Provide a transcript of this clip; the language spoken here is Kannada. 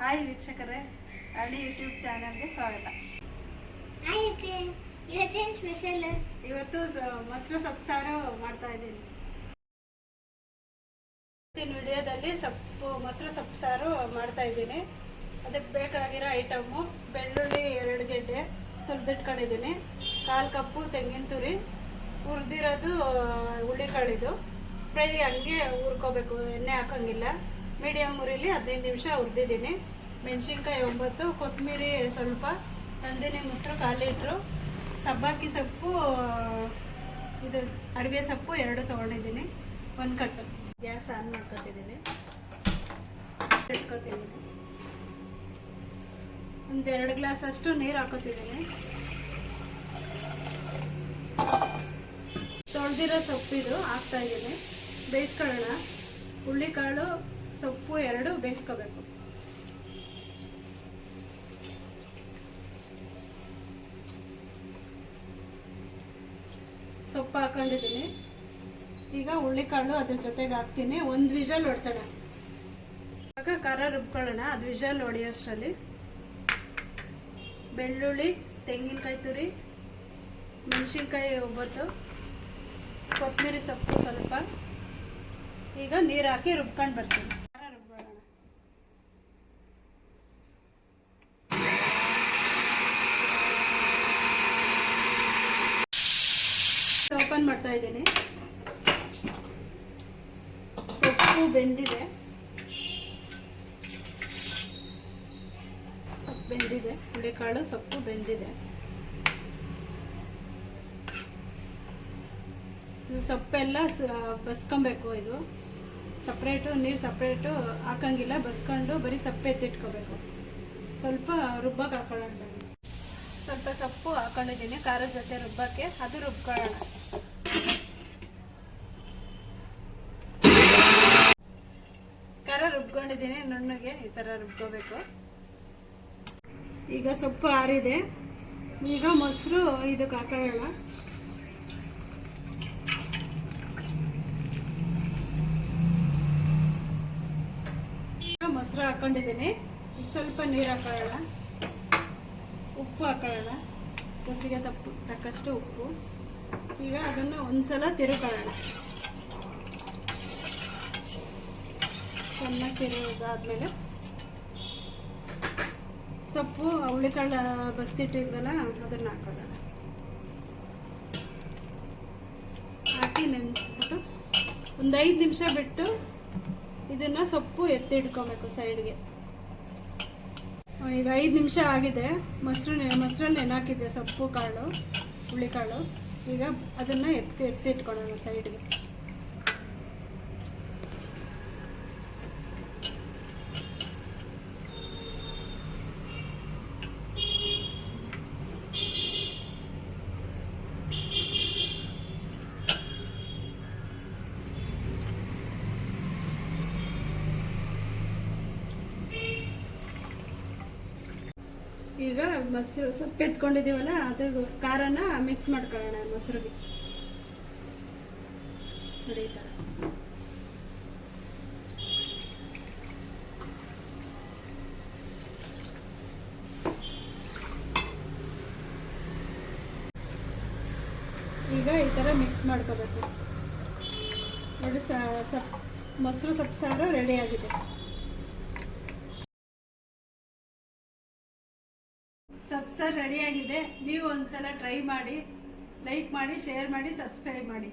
ಹಾಯ್ ವೀಕ್ಷಕರೇ, ಅಡಿ ಯೂಟ್ಯೂಬ್ ಚಾನಲ್ಗೆ ಸ್ವಾಗತ. ಇವತ್ತೇನು ಸ್ಪೆಷಲ್? ಇವತ್ತು ಮೊಸರು ಸೊಪ್ಪು ಸಾರು ಮಾಡ್ತಾ ಇದ್ದೀನಿ. ಇವತ್ತಿನ ವಿಡಿಯೋದಲ್ಲಿ ಮೊಸರು ಸೊಪ್ಪು ಸಾರು ಮಾಡ್ತಾ ಇದ್ದೀನಿ. ಅದಕ್ಕೆ ಬೇಕಾಗಿರೋ ಐಟಮು: ಬೆಳ್ಳುಳ್ಳಿ 2 ಗೆಡ್ಡೆ ಸುಲಿದಿಟ್ಕೊಂಡಿದ್ದೀನಿ, 1/4 ಕಪ್ಪು ತೆಂಗಿನ ತುರಿ, ಹುರಿದಿರೋದು ಹುಳಿಕಾಳಿದು ಫ್ರೈ, ಹಂಗೆ ಹುರ್ಕೋಬೇಕು, ಎಣ್ಣೆ ಹಾಕೋಂಗಿಲ್ಲ. ಮೀಡಿಯಮ್ ಉರಿಲಿ 15 ನಿಮಿಷ ಹುರಿದಿದ್ದೀನಿ. ಮೆಣಸಿನ್ಕಾಯಿ 9, ಕೊತ್ತಂಬರಿ ಸ್ವಲ್ಪ, ನಂದಿನಿ ಮೊಸರು 1/4 ಲೀಟ್ರು, ಸಬ್ಬಕ್ಕಿ ಸೊಪ್ಪು, ಇದು ಅಡುಗೆ ಸೊಪ್ಪು 2 ತೊಗೊಂಡಿದ್ದೀನಿ, 1 ಕಟ್ಟು. ಗ್ಯಾಸ್ ಆನ್ ಮಾಡ್ಕೊತಿದ್ದೀನಿ, ಇಟ್ಕೊತಿದ್ದೀನಿ. ಒಂದು 2 ಗ್ಲಾಸ್ ಅಷ್ಟು ನೀರು ಹಾಕೋತಿದ್ದೀನಿ. ತೊಳೆದಿರೋ ಸೊಪ್ಪಿದು ಹಾಕ್ತಾಯಿದ್ದೀನಿ. ಬೇಯಿಸ್ಕೊಳ್ಳೋಣ. ಹುಳ್ಳಿಕಾಳು ಸೊಪ್ಪು 2 ಬೇಯಿಸ್ಕೋಬೇಕು. ಸೊಪ್ಪು ಹಾಕೊಂಡಿದ್ದೀನಿ. ಈಗ ಹುಳ್ಳಿಕಾಳು ಅದ್ರ ಜೊತೆಗೆ ಹಾಕ್ತೀನಿ. 1 ವಿಷಲ್ ಹೊಡ್ಸೋಣ. ಇವಾಗ ಖಾರ ರುಬ್ಕೊಳ್ಳೋಣ. ಅದು ವಿಷಲ್ ಹೊಡೆಯೋಷ್ಟರಲ್ಲಿ ಬೆಳ್ಳುಳ್ಳಿ, ತೆಂಗಿನಕಾಯಿ ತುರಿ, ಮೆಣಸಿನ್ಕಾಯಿ 9, ಕೊತ್ತಂಬರಿ ಸೊಪ್ಪು ಸ್ವಲ್ಪ. ಈಗ ನೀರು ಹಾಕಿ ರುಬ್ಕೊಂಡು ಬರ್ತೀನಿ. ಖಾರ ರುಬ್ಕೊಳ್ಳೋಣ. ಓಪನ್ ಮಾಡ್ತಾ ಇದ್ದೀನಿ. ಸೊಪ್ಪು ಬೆಂದಿದೆ, ಹುಳಿಕಾಳು ಸೊಪ್ಪು ಬೆಂದಿದೆ. ಇದು ಸೊಪ್ಪೆಲ್ಲ ಬಸ್ಕೊಬೇಕು. ಇದು ಸಪ್ರೇಟು, ನೀರು ಸಪ್ರೇಟು ಹಾಕಂಗಿಲ್ಲ, ಬಸ್ಕೊಂಡು ಬರೀ ಸೊಪ್ಪು ಎತ್ತಿಟ್ಕೋಬೇಕು. ಸ್ವಲ್ಪ ರುಬ್ಬಕ್ಕೆ ಹಾಕೊಳ್ಳೋಣ. ಸ್ವಲ್ಪ ಸೊಪ್ಪು ಹಾಕೊಂಡಿದ್ದೀನಿ ಖಾರದ ಜೊತೆ ರುಬ್ಬಕ್ಕೆ, ಅದು ರುಬ್ಕೊಳ್ಳೋಣ. ಖಾರ ರುಬ್ಕೊಂಡಿದ್ದೀನಿ, ನುಣ್ಣಗೆ ಈ ಥರ ರುಬ್ಕೋಬೇಕು. ಈಗ ಸೊಪ್ಪು ಆರಿದೆ. ಈಗ ಮೊಸರು ಇದಕ್ಕೆ ಹಾಕೊಳ್ಳೋಣ. ಮೊಸರು ಹಾಕೊಂಡಿದ್ದೀನಿ. ಈಗ ಸ್ವಲ್ಪ ನೀರು ಹಾಕೊಳ್ಳೋಣ. ಉಪ್ಪು ಹಾಕೊಳ್ಳೋಣ, ರುಚಿಗೆ ತಕ್ಕಷ್ಟು ಉಪ್ಪು. ಈಗ ಅದನ್ನು ಒಂದ್ಸಲ ತಿರುಕೊಳ್ಳೋಣ. ಚೆನ್ನಾಗಿ ತಿರುಗಾದ್ಮೇಲೆ ಸೊಪ್ಪು ಹುಳಿಕಾಳು ಬಸ್ತಿಟ್ಟಿದ್ವಲ್ಲ ಅದನ್ನು ಹಾಕೊಳ್ಳೋಣ. ಹಾಕಿ ನೆನೆಸ್ಬಿಟ್ಟು ಒಂದು 5 ನಿಮಿಷ ಬಿಟ್ಟು ಇದನ್ನು ಸೊಪ್ಪು ಎತ್ತಿಡ್ಕೊಬೇಕು ಸೈಡ್ಗೆ. ಈಗ 5 ನಿಮಿಷ ಆಗಿದೆ. ಮೊಸರಲ್ಲಿ ನೆನಾಕಿದ್ದೆ ಸೊಪ್ಪು ಕಾಳು, ಹುಳಿಕಾಳು. ಈಗ ಅದನ್ನು ಎತ್ತಿಟ್ಕೊಳ್ಳೋಣ ಸೈಡ್ಗೆ. ಈಗ ಮೊಸರು ಸೊಪ್ಪು ಎತ್ಕೊಂಡಿದ್ದೀವಲ್ಲ, ಅದು ಖಾರನ ಮಿಕ್ಸ್ ಮಾಡ್ಕೊಳ್ಳೋಣ ಮೊಸರಿಗೆ. ನೋಡಿ ಈ ಥರ. ಈಗ ಈ ಥರ ಮಿಕ್ಸ್ ಮಾಡ್ಕೋಬೇಕು. ನೋಡಿ, ಮೊಸರು ಸೊಪ್ಪು ಸಾರು ರೆಡಿ ಆಗಿದೆ. ಸೊಪ್ಪು ಸಾರು ರೆಡಿಯಾಗಿದೆ. ನೀವು ಒಂದ್ಸಲ ಟ್ರೈ ಮಾಡಿ, ಲೈಕ್ ಮಾಡಿ, ಶೇರ್ ಮಾಡಿ, ಸಬ್ಸ್ಕ್ರೈಬ್ ಮಾಡಿ.